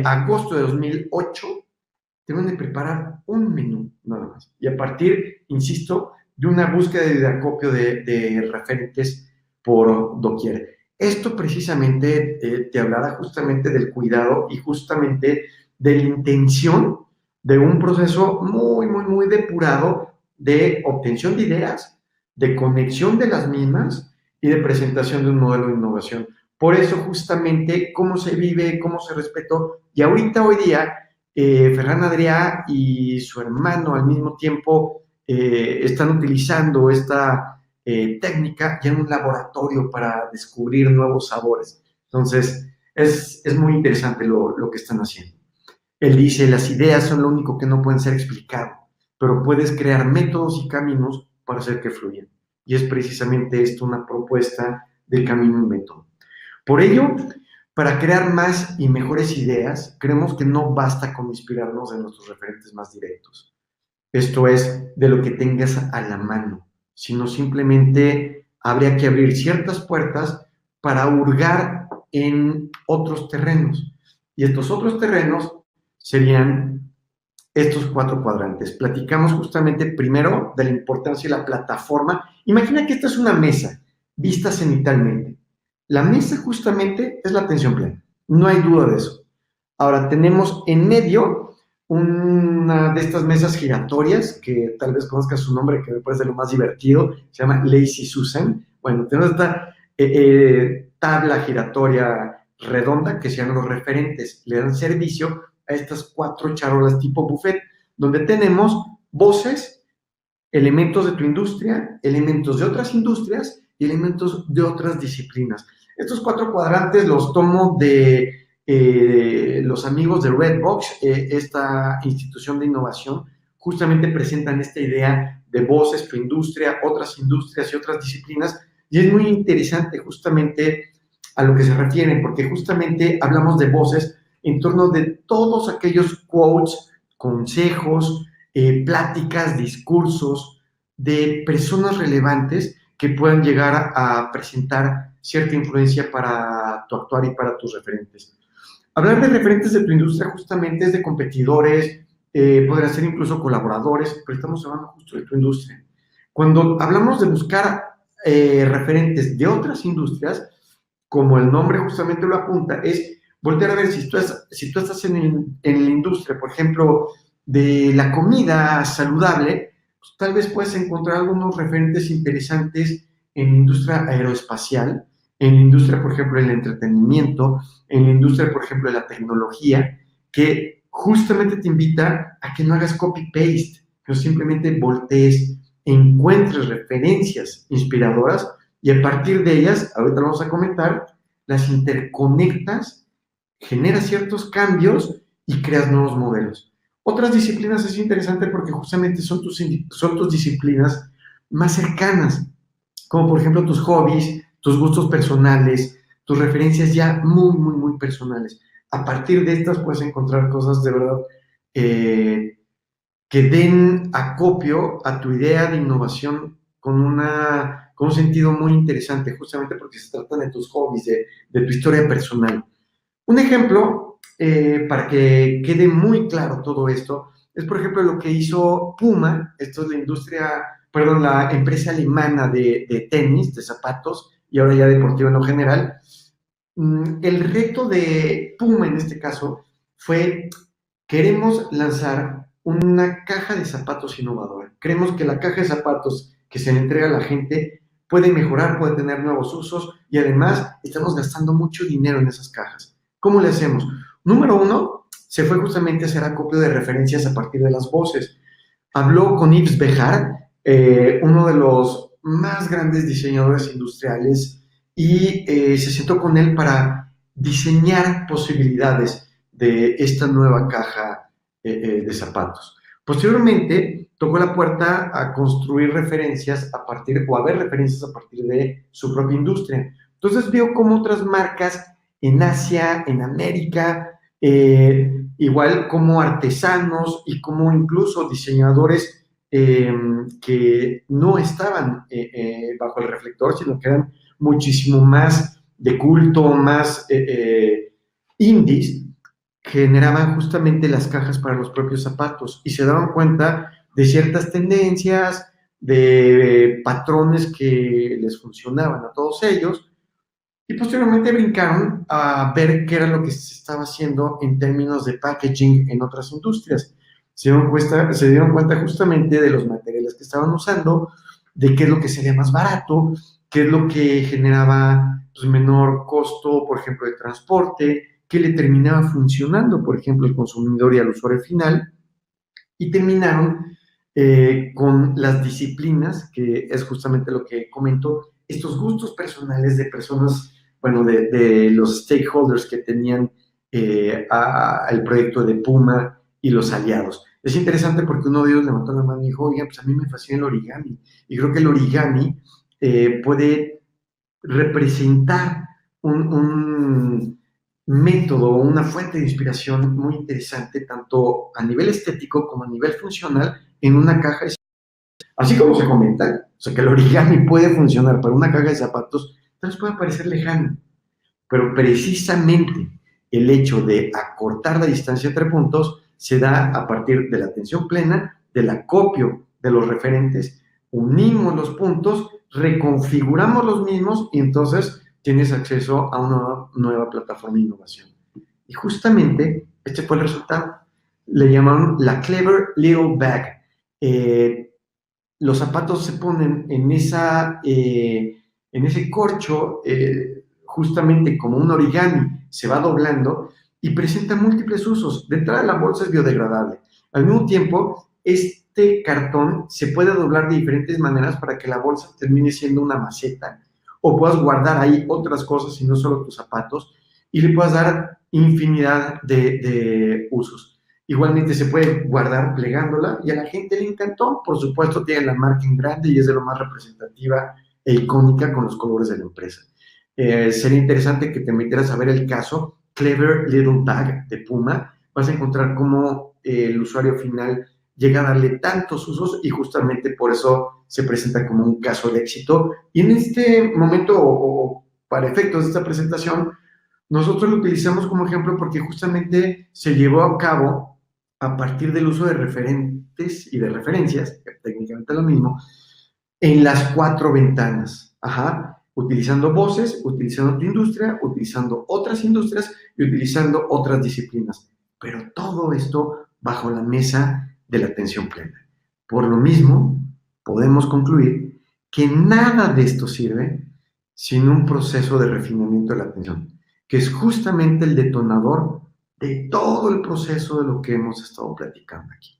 agosto de 2008 deben de preparar un menú nada más. Y a partir, insisto, de una búsqueda de acopio de referentes por doquier. Esto precisamente te hablará justamente del cuidado y justamente de la intención de un proceso muy, muy, muy depurado de obtención de ideas, de conexión de las mismas y de presentación de un modelo de innovación. Por eso justamente cómo se vive, cómo se respetó, y ahorita hoy día Ferran Adrià y su hermano al mismo tiempo están utilizando esta técnica ya en un laboratorio para descubrir nuevos sabores. Entonces, es muy interesante lo que están haciendo. Él dice, las ideas son lo único que no pueden ser explicado, pero puedes crear métodos y caminos para hacer que fluyan. Y es precisamente esto una propuesta del camino y método. Por ello, para crear más y mejores ideas, creemos que no basta con inspirarnos en nuestros referentes más directos. Esto es, de lo que tengas a la mano, sino simplemente habría que abrir ciertas puertas para hurgar en otros terrenos. Y estos otros terrenos serían estos 4 cuadrantes. Platicamos justamente primero de la importancia de la plataforma. Imagina que esta es una mesa vista cenitalmente. La mesa justamente es la atención plena, no hay duda de eso. Ahora tenemos en medio una de estas mesas giratorias, que tal vez conozcas su nombre, que me parece lo más divertido, se llama Lazy Susan. Bueno, tenemos esta tabla giratoria redonda que se llaman los referentes, le dan servicio a estas 4 charolas tipo buffet, donde tenemos voces, elementos de tu industria, elementos de otras industrias y elementos de otras disciplinas. Estos 4 cuadrantes los tomo de los amigos de Redbox, esta institución de innovación, justamente presentan esta idea de voces, tu industria, otras industrias y otras disciplinas, y es muy interesante justamente a lo que se refieren, porque justamente hablamos de voces en torno de todos aquellos quotes, consejos, pláticas, discursos de personas relevantes que puedan llegar a presentar cierta influencia para tu actuar y para tus referentes. Hablar de referentes de tu industria justamente es de competidores, podrían ser incluso colaboradores, pero estamos hablando justo de tu industria. Cuando hablamos de buscar referentes de otras industrias, como el nombre justamente lo apunta, es voltear a ver si tú estás en la industria, por ejemplo, de la comida saludable, pues tal vez puedes encontrar algunos referentes interesantes en la industria aeroespacial, en la industria, por ejemplo, del entretenimiento, en la industria, por ejemplo, de la tecnología, que justamente te invita a que no hagas copy-paste, que simplemente voltees, encuentres referencias inspiradoras y a partir de ellas, ahorita lo vamos a comentar, las interconectas, generas ciertos cambios y creas nuevos modelos. Otras disciplinas es interesante porque justamente son tus disciplinas más cercanas, como por ejemplo tus hobbies, tus gustos personales, tus referencias ya muy, muy, muy personales. A partir de estas puedes encontrar cosas de verdad que den acopio a tu idea de innovación con un sentido muy interesante, justamente porque se trata de tus hobbies, de tu historia personal. Un ejemplo, para que quede muy claro todo esto, es por ejemplo lo que hizo Puma. Esto es la empresa alemana de tenis, de zapatos, y ahora ya deportivo en lo general. El reto de Puma en este caso fue: queremos lanzar una caja de zapatos innovadora. Creemos que la caja de zapatos que se le entrega a la gente puede mejorar, puede tener nuevos usos, y además estamos gastando mucho dinero en esas cajas. ¿Cómo le hacemos? Número uno, se fue justamente a hacer acopio de referencias a partir de las voces. Habló con Yves Behar, uno de los más grandes diseñadores industriales, y se sentó con él para diseñar posibilidades de esta nueva caja de zapatos. Posteriormente, tocó la puerta a construir referencias a partir, o a ver referencias a partir de su propia industria. Entonces vio cómo otras marcas en Asia, en América, igual como artesanos y como incluso diseñadores que no estaban bajo el reflector, sino que eran muchísimo más de culto, más indies, generaban justamente las cajas para los propios zapatos y se daban cuenta de ciertas tendencias, de patrones que les funcionaban a todos ellos, y posteriormente brincaron a ver qué era lo que se estaba haciendo en términos de packaging en otras industrias. Se dieron cuenta justamente de los materiales que estaban usando, de qué es lo que sería más barato, qué es lo que generaba pues, menor costo, por ejemplo, de transporte, qué le terminaba funcionando, por ejemplo, al consumidor y al usuario final, y terminaron con las disciplinas, que es justamente lo que comento, estos gustos personales de personas, bueno, de los stakeholders que tenían el proyecto de Puma y los aliados. Es interesante porque uno de ellos levantó la mano y dijo: oiga, pues a mí me fascina el origami, y creo que el origami puede representar un método, una fuente de inspiración muy interesante, tanto a nivel estético como a nivel funcional, en una caja de zapatos. Así como se comenta, o sea, que el origami puede funcionar para una caja de zapatos, tal vez pueda parecer lejano, pero precisamente el hecho de acortar la distancia entre puntos se da a partir de la atención plena, del acopio de los referentes, unimos los puntos, reconfiguramos los mismos y entonces tienes acceso a una nueva plataforma de innovación. Y justamente este fue el resultado. Le llamaron la Clever Little Bag. Los zapatos se ponen en ese corcho, justamente como un origami, se va doblando y presenta múltiples usos. De entrada, la bolsa es biodegradable. Al mismo tiempo, este cartón se puede doblar de diferentes maneras para que la bolsa termine siendo una maceta, o puedas guardar ahí otras cosas y no solo tus zapatos, y le puedas dar infinidad de usos. Igualmente se puede guardar plegándola y a la gente le encantó. Por supuesto, tiene la marca en grande y es de lo más representativa e icónica con los colores de la empresa. Sería interesante que te metieras a ver el caso Clever Little Bag de Puma. Vas a encontrar cómo el usuario final llega a darle tantos usos y justamente por eso se presenta como un caso de éxito. Y en este momento, o para efectos de esta presentación, nosotros lo utilizamos como ejemplo porque justamente se llevó a cabo a partir del uso de referentes y de referencias, que técnicamente es lo mismo, en las 4 ventanas. Ajá. Utilizando voces, utilizando tu industria, utilizando otras industrias y utilizando otras disciplinas. Pero todo esto bajo la mesa de la atención plena. Por lo mismo, podemos concluir que nada de esto sirve sin un proceso de refinamiento de la atención, que es justamente el detonador de todo el proceso de lo que hemos estado platicando aquí.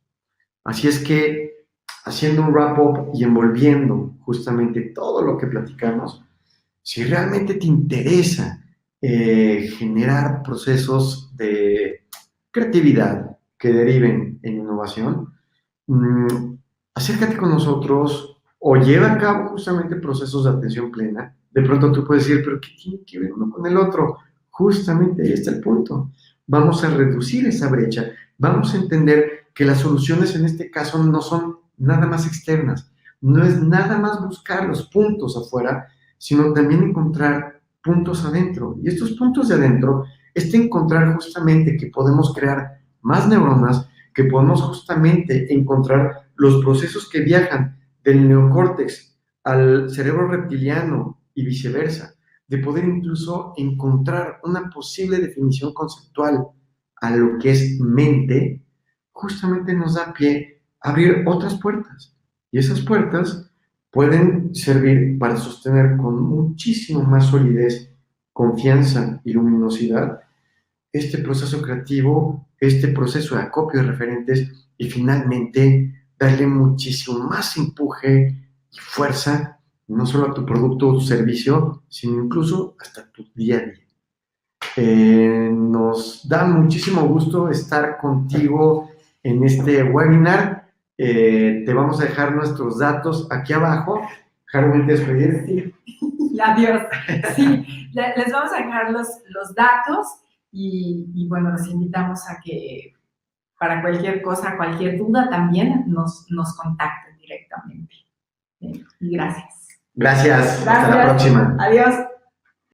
Así es que, haciendo un wrap-up y envolviendo justamente todo lo que platicamos, si realmente te interesa generar procesos de creatividad que deriven en innovación, acércate con nosotros o lleva a cabo justamente procesos de atención plena. De pronto tú puedes decir, pero ¿qué tiene que ver uno con el otro? Justamente ahí está el punto. Vamos a reducir esa brecha, vamos a entender que las soluciones en este caso no son nada más externas, no es nada más buscar los puntos afuera, sino también encontrar puntos adentro. Y estos puntos de adentro encontrar justamente que podemos crear más neuronas, que podemos justamente encontrar los procesos que viajan del neocórtex al cerebro reptiliano y viceversa, de poder incluso encontrar una posible definición conceptual a lo que es mente, justamente nos da pie a abrir otras puertas. Y esas puertas pueden servir para sostener con muchísimo más solidez, confianza y luminosidad este proceso creativo, este proceso de acopio de referentes y finalmente darle muchísimo más empuje y fuerza, no solo a tu producto o tu servicio, sino incluso hasta tu día a día. Nos da muchísimo gusto estar contigo en este webinar. Te vamos a dejar nuestros datos aquí abajo. Carmen, ¿te despedir? Sí. Adiós. Sí, les vamos a dejar los datos y bueno, los invitamos a que para cualquier cosa, cualquier duda también nos contacten directamente. Y gracias. Gracias. Hasta la próxima. Adiós.